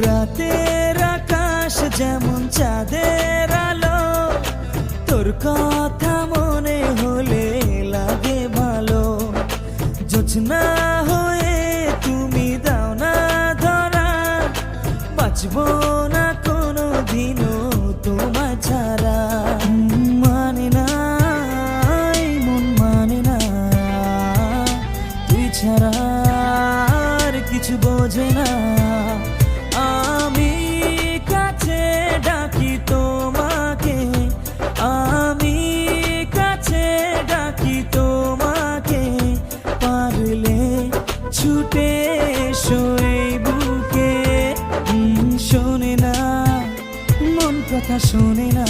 রাতের আকাশ যেমন চাঁদের আলো, তোর কথা মনে হলে লাগে ভালো। জোছনা হয়ে তুমি দাও না ধরা, বাঁচবো না কোনো দিনও তোমার ছাড়া। মানে না এই মন মানে না, তুই ছাড়া আর কিছু বোঝে না। আমি কাছে ডাকি তোমাকে, আমি কাছে ডাকি তোমাকে, পারলে ছুটে এসো এই বুকে। শোনে না মন কথা শোনে না।